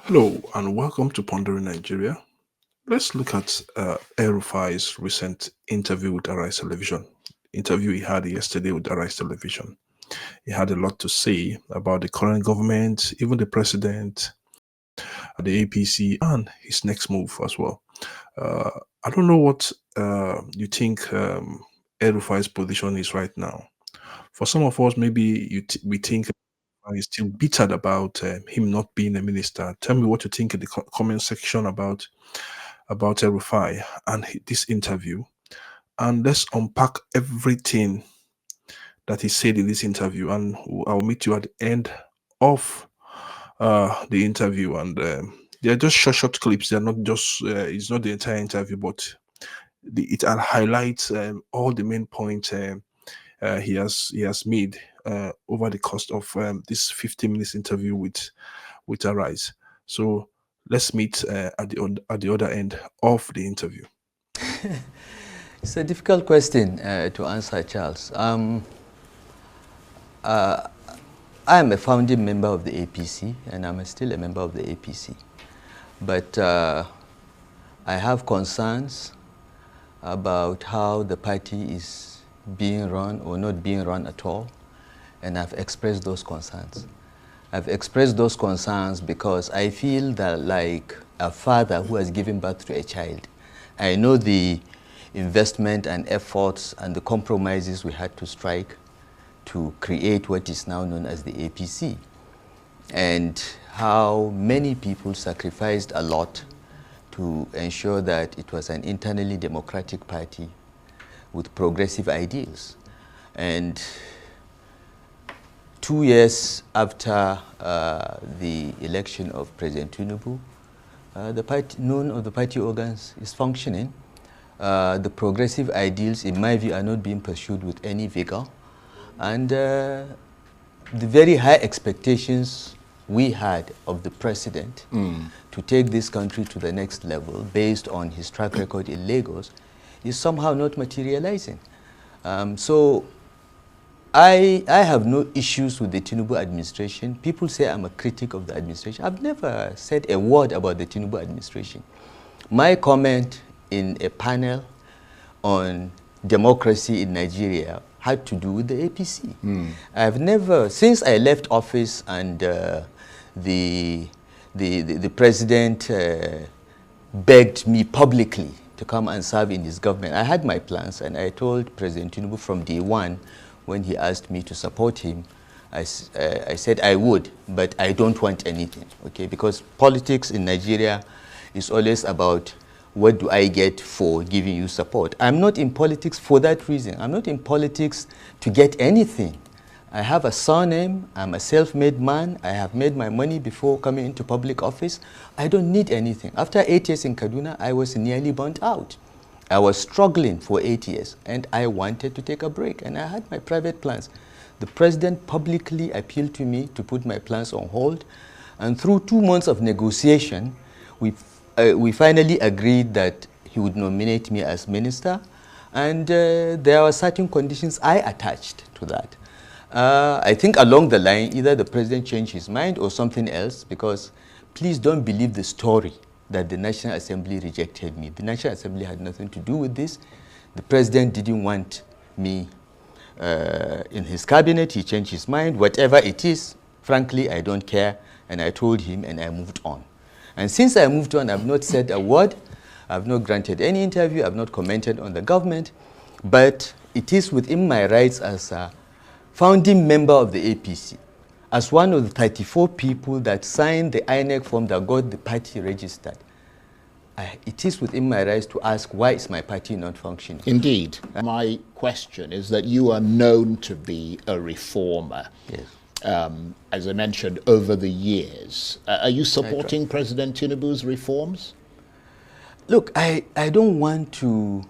Hello and welcome to Pondering Nigeria. Let's look at El-Rufai's recent interview with Arise Television. Interview he had yesterday with Arise Television. He had a lot to say about the current government, even the president, the APC, and his next move as well. Uh, I don't know what you think El-Rufai's position is right now. For some of us, maybe we think he's still bitter about him not being a minister. Tell me what you think in the comment section about El-Rufai and this interview, and let's unpack everything that he said in this interview. And I'll meet you at the end of the interview. And they're just short clips. They're not just. It's not the entire interview, but it highlights all the main points he has made over the course of this 15 minutes interview with Arise. So let's meet at the other end of the interview. It's a difficult question to answer, Charles. I am a founding member of the APC, and I'm still a member of the APC. But I have concerns about how the party is being run or not being run at all, and I've expressed those concerns. I've expressed those concerns because I feel that, like a father who has given birth to a child, I know the investment and efforts and the compromises we had to strike to create what is now known as the APC, and how many people sacrificed a lot to ensure that it was an internally democratic party with progressive ideals. And 2 years after the election of President Tinubu, none of the party organs is functioning. The progressive ideals, in my view, are not being pursued with any vigor. And the very high expectations we had of the president to take this country to the next level based on his track record in Lagos is somehow not materializing. So I have no issues with the Tinubu administration. People say I'm a critic of the administration. I've never said a word about the Tinubu administration. My comment in a panel on democracy in Nigeria had to do with the APC. I've never, since I left office and the president begged me publicly to come and serve in his government, I had my plans, and I told President Tinubu from day one, when he asked me to support him, I said I would, but I don't want anything, okay? Because politics in Nigeria is always about what do I get for giving you support. I'm not in politics for that reason. I'm not in politics to get anything. I have a surname, I'm a self-made man, I have made my money before coming into public office. I don't need anything. After 8 years in Kaduna, I was nearly burnt out. I was struggling for 8 years, and I wanted to take a break, and I had my private plans. The president publicly appealed to me to put my plans on hold, and through 2 months of negotiation, we finally agreed that he would nominate me as minister, and there were certain conditions I attached to that. I think along the line, either the president changed his mind or something else, because please don't believe the story that the National Assembly rejected me. The National Assembly had nothing to do with this. The president didn't want me in his cabinet. He changed his mind. Whatever it is, frankly, I don't care. And I told him, and I moved on. And since I moved on, I've not said a word. I've not granted any interview. I've not commented on the government. But it is within my rights as a founding member of the APC, as one of the 34 people that signed the INEC form that got the party registered. It is within my rights to ask, why is my party not functioning? Indeed. My question is that you are known to be a reformer. Yes. As I mentioned, over the years. Are you supporting President Tinubu's reforms? Look, I don't want to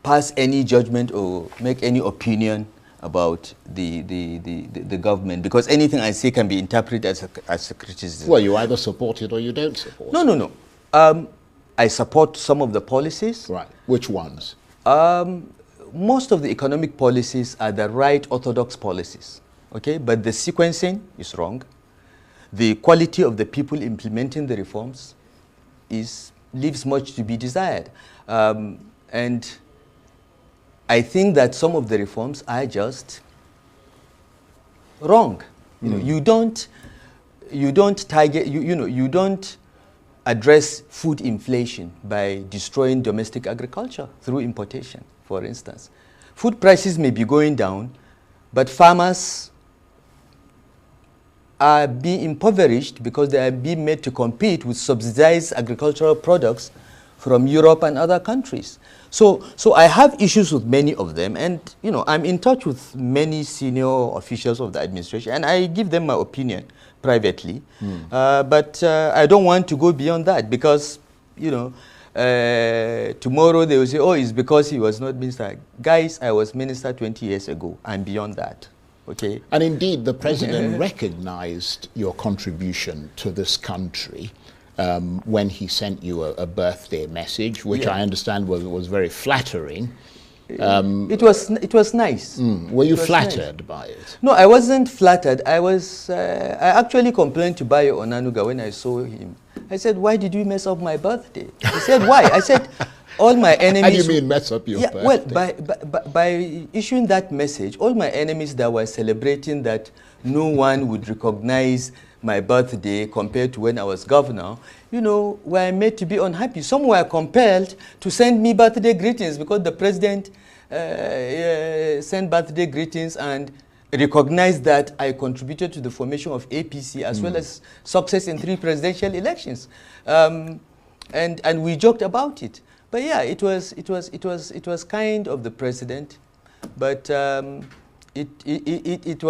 pass any judgment or make any opinion about the government, because anything I say can be interpreted as a criticism. Well, you either support it or you don't support it. No. I support some of the policies. Right. Which ones? Most of the economic policies are the right orthodox policies. okay, but the sequencing is wrong. The quality of the people implementing the reforms leaves much to be desired. And I think that some of the reforms are just wrong. You know, you don't target, you don't address food inflation by destroying domestic agriculture through importation, for instance. Food prices may be going down, but farmers are being impoverished because they are being made to compete with subsidized agricultural products from Europe and other countries. So I have issues with many of them, and you know, I'm in touch with many senior officials of the administration, and I give them my opinion privately. But I don't want to go beyond that because, you know, tomorrow they will say, oh, it's because he was not minister. Guys, I was minister 20 years ago. I'm beyond that. Okay. And indeed, the president recognized your contribution to this country when he sent you a birthday message, which I understand was very flattering. It was nice. Were you flattered by it? No, I wasn't flattered. I actually complained to Bayo Onanuga when I saw him. I said, why did you mess up my birthday? He said, why? I said, all my enemies... How do you mean mess up your birthday? Well, by issuing that message, all my enemies that were celebrating that no one would recognize my birthday compared to when I was governor, you know, were made to be unhappy. Some were compelled to send me birthday greetings because the president sent birthday greetings and recognized that I contributed to the formation of APC as well as success in 3 presidential elections. And we joked about it. But yeah, it was kind of the president, but it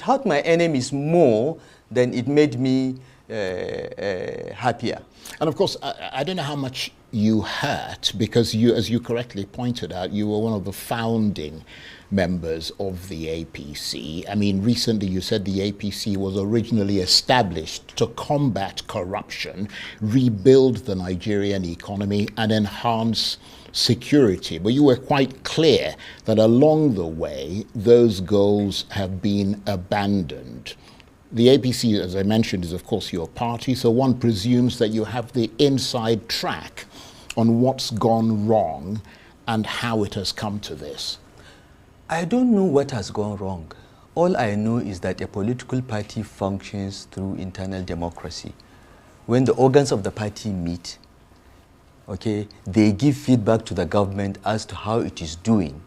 hurt my enemies more than it made me happier. And of course, I don't know how much you hurt, because you, as you correctly pointed out, you were one of the founding members of the APC. I mean, recently you said the APC was originally established to combat corruption, rebuild the Nigerian economy, and enhance security. But you were quite clear that along the way, those goals have been abandoned. The APC, as I mentioned, is of course your party, so one presumes that you have the inside track on what's gone wrong and how it has come to this. I don't know what has gone wrong. All I know is that a political party functions through internal democracy. When the organs of the party meet, okay, they give feedback to the government as to how it is doing,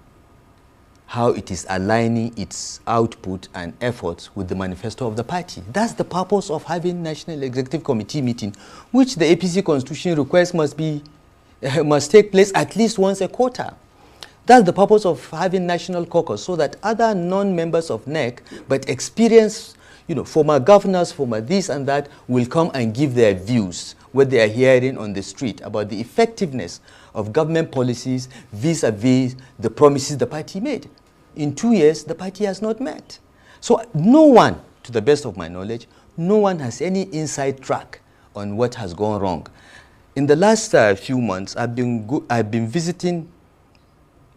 how it is aligning its output and efforts with the manifesto of the party. That's the purpose of having National Executive Committee meeting, which the APC Constitution requires must take place at least once a quarter. That's the purpose of having National Caucus, so that other non-members of NEC, but experienced, you know, former governors, former this and that, will come and give their views, what they are hearing on the street about the effectiveness of government policies vis-a-vis the promises the party made. In 2 years, the party has not met. So no one, to the best of my knowledge, no one has any inside track on what has gone wrong. In the last few months, I've been visiting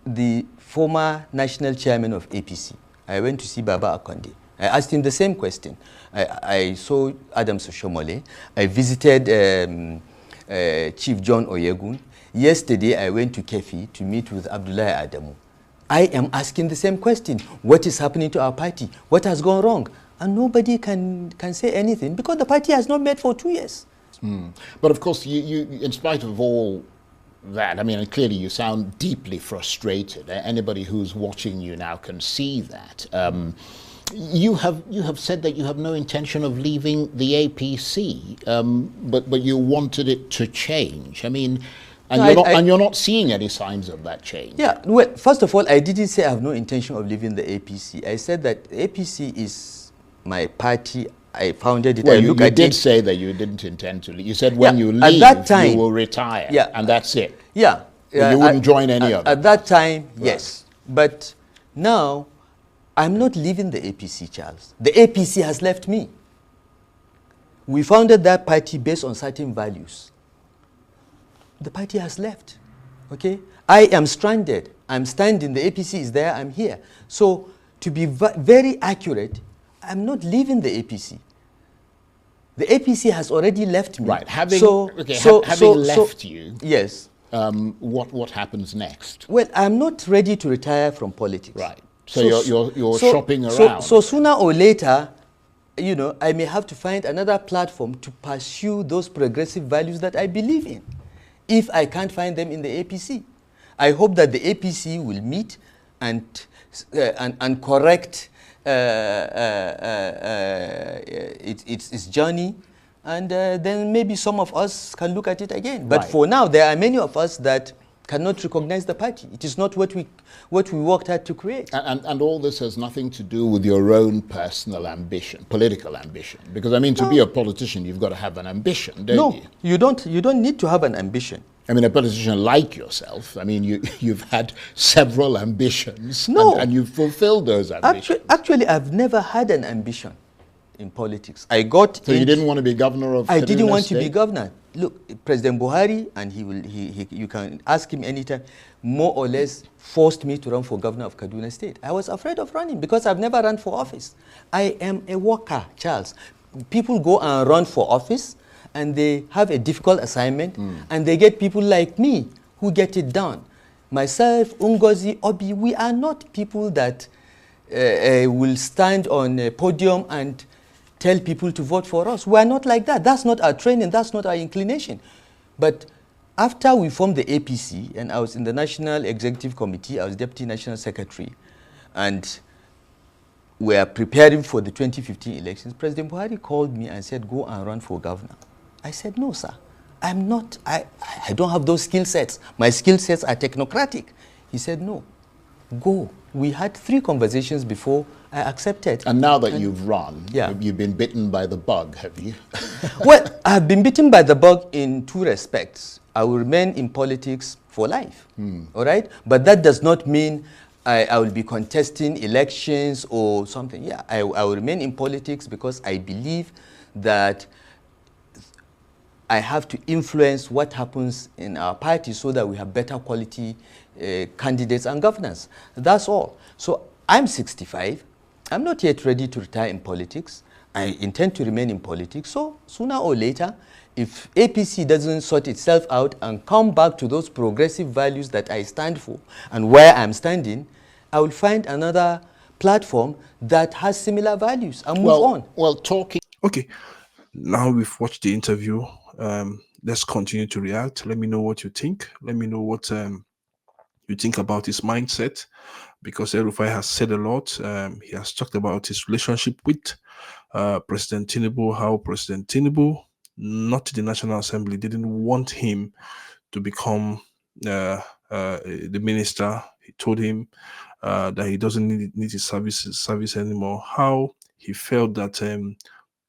the former national chairman of APC. I went to see Baba Akonde. I asked him the same question. I saw Adam Soshomole. I visited Chief John Oyegun. Yesterday, I went to Kefi to meet with Abdullahi Adamu. I am asking the same question. What is happening to our party? What has gone wrong? And nobody can say anything because the party has not met for 2 years. But of course, you, in spite of all that, I mean, clearly you sound deeply frustrated. Anybody who's watching you now can see that. You have said that you have no intention of leaving the APC, but you wanted it to change. I mean, and you're not seeing any signs of that change. Yeah. Well, first of all, I didn't say I have no intention of leaving the APC. I said that the APC is my party. I founded it. Well, you did say that you didn't intend to leave. You said when you leave, at that time, you will retire, and that's it. Yeah. You wouldn't join any of it. At that time, yes. But now, I'm not leaving the APC, Charles. The APC has left me. We founded that party based on certain values. The party has left, okay? I am stranded. I'm standing. The APC is there. I'm here. So to be very accurate, I'm not leaving the APC. The APC has already left me. Right. Having left you, yes. What happens next? Well, I'm not ready to retire from politics. Right. So you're shopping around. So sooner or later, you know, I may have to find another platform to pursue those progressive values that I believe in. If I can't find them in the APC, I hope that the APC will meet and correct its journey, and then maybe some of us can look at it again. But for now, there are many of us that cannot recognize the party. It is not what we worked hard to create. And all this has nothing to do with your own personal ambition, political ambition. Because I mean, to be a politician, you've got to have an ambition, don't you? No, you don't. You don't need to have an ambition. I mean, a politician like yourself, I mean, you've had several ambitions. No. And you've fulfilled those ambitions. Actually, I've never had an ambition in politics. So you didn't want to be governor of Kaduna State? I didn't want to be governor. Look, President Buhari, and you can ask him anytime, more or less forced me to run for governor of Kaduna State. I was afraid of running because I've never run for office. I am a worker, Charles. People go and run for office, and they have a difficult assignment, and they get people like me who get it done. Myself, Ungozi, Obi, we are not people that will stand on a podium and tell people to vote for us. We are not like that. That's not our training. That's not our inclination. But after we formed the APC, and I was in the National Executive Committee, I was Deputy National Secretary, and we are preparing for the 2015 elections, President Buhari called me and said, go and run for governor. I said, no, sir. I'm not, I don't have those skill sets. My skill sets are technocratic. He said, no, go. We had 3 conversations before I accepted. And now that you've run, yeah. You've been bitten by the bug, have you? Well, I've been bitten by the bug in 2 respects. I will remain in politics for life, all right? But that does not mean I will be contesting elections or something. Yeah, I will remain in politics because I believe that I have to influence what happens in our party so that we have better quality candidates and governance. That's all. So I'm 65. I'm not yet ready to retire in politics. I intend to remain in politics. So sooner or later, if APC doesn't sort itself out and come back to those progressive values that I stand for and where I'm standing, I will find another platform that has similar values and move on. Well, talking... Okay, now we've watched the interview. Let's continue to react. Let me know what you think. Let me know what you think about his mindset, because El-Rufai has said a lot. He has talked about his relationship with President Tinubu, how President Tinubu, not the National Assembly, didn't want him to become the minister. He told him that he doesn't need his service anymore. How he felt that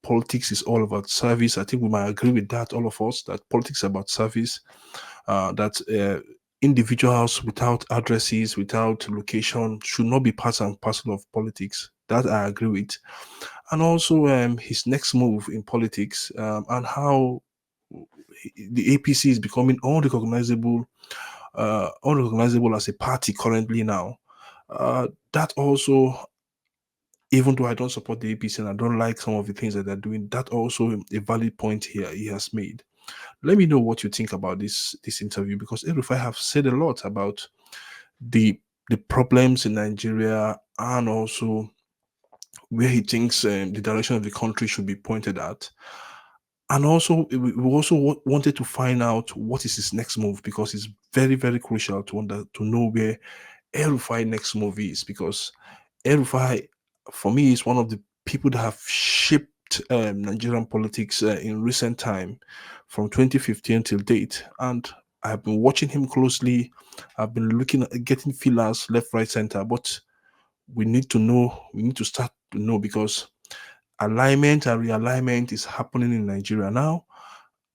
politics is all about service. I think we might agree with that, all of us, that politics is about service, that individuals without addresses, without location, should not be part and parcel of politics. That I agree with. And also his next move in politics, and how the APC is becoming unrecognizable as a party currently now. That also, even though I don't support the APC and I don't like some of the things that they're doing, that also a valid point here he has made. Let me know what you think about this interview, because El-Rufai have said a lot about the problems in Nigeria, and also where he thinks the direction of the country should be pointed at. And also, we also wanted to find out what is his next move, because it's very, very crucial to know where El-Rufai next move is, because El-Rufai, for me, is one of the people that have shaped Nigerian politics in recent time, from 2015 till date. And I've been watching him closely. I've been looking at getting feelers left, right, center. But we need to know. We need to start to know, because alignment and realignment is happening in Nigeria now,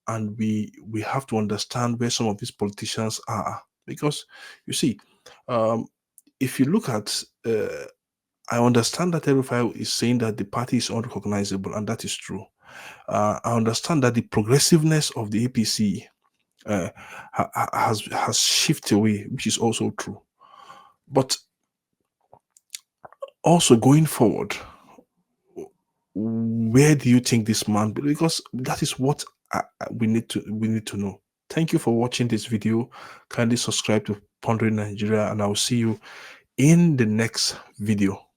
and we have to understand where some of these politicians are. Because you see, if you look at I understand that El-Rufai is saying that the party is unrecognizable, and that is true. I understand that the progressiveness of the APC has shifted away, which is also true. But also going forward, where do you think this man, because that is what we need to know. Thank you for watching this video. Kindly subscribe to Pondering Nigeria, and I'll see you in the next video.